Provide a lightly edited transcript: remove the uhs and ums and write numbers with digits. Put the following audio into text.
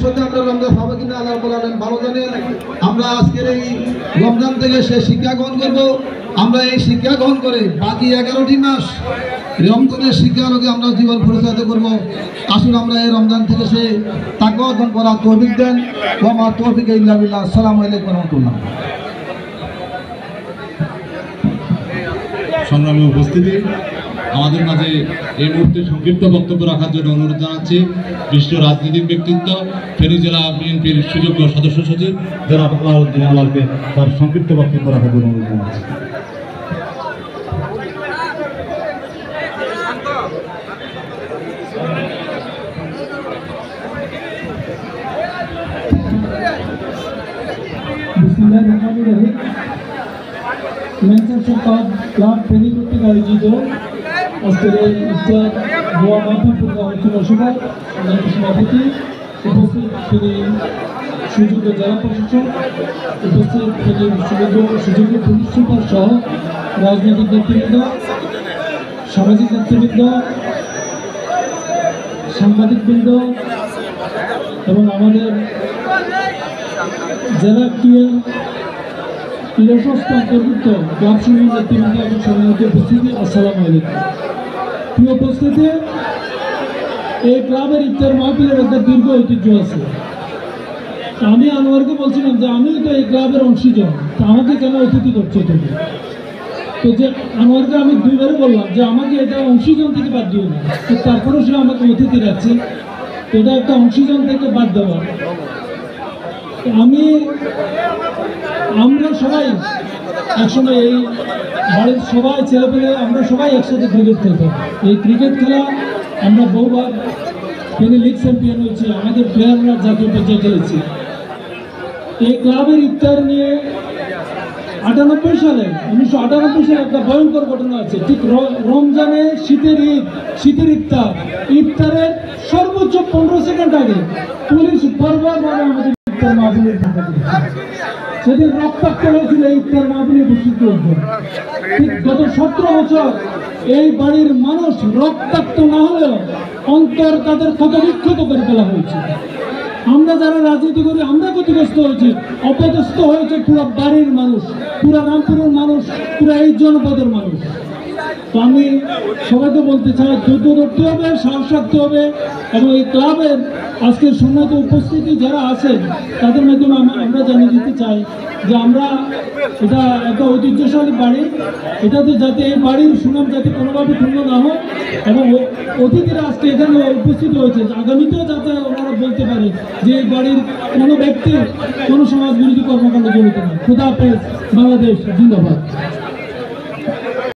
ভবিষ্যতে আমরা রমজান পাবো কিনা আল্লাহ রাব্বুল আলামিন ভালো জানেন। আমরা আজকের এই রমজান থেকে সে শিক্ষা গ্রহণ করবো। আমরা এই শিক্ষা গ্রহণ করে বাকি 11টি মাস রমজানের শিক্ষা আলোকে আমরা জীবন পরিচালিত করবো। আসুন আমরা এই রমজান থেকে সে তাকওয়া অর্জন করার তৌফিক দেন। ওয়া মা তৌফিক ইল্লা বিল্লাহ। আসসালামু আলাইকুম ওয়া রাহমাতুল্লাহ। সংগ্রামী উপস্থিতি, আমাদের মাঝে এই মুহূর্তে সংক্ষিপ্ত বক্তব্য রাখার জন্য অনুরোধ জানাচ্ছি বিশিষ্ট রাজনৈতিক ব্যক্তিত্ব ফেনী জেলা বিএনপির সুযোগ্য সদস্য সচিব জনাব আলাউদ্দিন আলালকে তার সংক্ষিপ্ত বক্তব্য রাখার জন্য অনুরোধ জানাচ্ছি। মেনশন ক্লাব ফেনী কর্তৃক আয়োজিত আজকের এই ইফতার দোয়া মাহফিল আলোচনা সভায় সভাপতি উপস্থিত ফেনী সুযোগ্য জেলা প্রশাসক, উপস্থিত ফেনী সুযোগ্য পুলিশ সুপার সহ রাজনৈতিক নেতৃবৃন্দ, সামাজিক নেতৃবৃন্দ, সাংবাদিকবৃন্দ এবং আমাদের জেলা ক্রীড়া সংস্থা অন্তর্ভুক্ত ক্লাব সমূহের নেতৃবৃন্দ এবং সম্মানিত উপস্থিতি, আসসালামু আলাইকুম। প্রিয় উপস্থিতি, এই ক্লাবের ইফতার মাহফিলের একটা দীর্ঘ ঐতিহ্য আছে। আমি আনোয়ারকে বলছিলাম যে আমিও তো এই ক্লাবের অংশীজন, তা আমাকে কেন অতিথি করছে তুমি? তো যে আনোয়ারকে আমি দুইবারে বললাম যে আমাকে এটা অংশীজন থেকে বাদ দিও না, তো তারপরেও সে আমাকে অতিথি রাখছে। তো এটা একটা অংশীজন থেকে বাদ দেওয়া। আমরা সবাই একসময় এই বাড়ির সবাই ছেলেপেলে আমরা সবাই একসাথে ক্রিকেট খেলতাম। এই ক্রিকেট খেলা আমরা বহুবার ফেনী লিগ চ্যাম্পিয়ন হয়েছি, আমাদের প্লেয়াররা জাতীয় পর্যায়ে খেলেছি। এই ক্লাবের ইফতার নিয়ে 1998 সালে একটা ভয়ঙ্কর ঘটনা আছে। ঠিক রমজানে শীতের ইফতারের সর্বোচ্চ 15 সেকেন্ড আগে পুলিশ বর্বরভাবে আমাদের ইফতার মাহফিলের সেদিন রক্তাক্ত হয়েছিল এই ইফতার মাহফিলে উপস্থিত হয়েছিল। ঠিক গত 17 বছর এই বাড়ির মানুষ রক্তাক্ত না হলেও অন্তর তাদের ক্ষতবিক্ষত করে ফেলা হয়েছে। আমরা যারা রাজনীতি করি আমরা ক্ষতিগ্রস্ত হয়েছি, অপদস্থ হয়েছে পুরো বাড়ির মানুষ, পুরো রামপুরের মানুষ, পুরো এই জনপদের মানুষ। তো আমি সবাইকে বলতে চাই, ধৈর্য ধরতে হবে, সাহস রাখতে হবে এবং এই ক্লাবের আজকের সম্মানিত উপস্থিতি যারা আছেন তাদের মাধ্যমে আমরা জানিয়ে দিতে চাই যে আমরা এটা একটা ঐতিহ্যশালী বাড়ি, এটাতে যাতে এই বাড়ির সুনাম যাতে কোনোভাবে ক্ষুণ্ণ না হয় এবং অতিথিরা আজকে এখানে উপস্থিত হয়েছে আগামীতেও যাতে ওনারা বলতে পারে যে এই বাড়ির কোনো ব্যক্তি কোনো সমাজ বিরোধী কর্মকাণ্ডে জড়িত না। খোদা হাফেজ, বাংলাদেশ জিন্দাবাদ।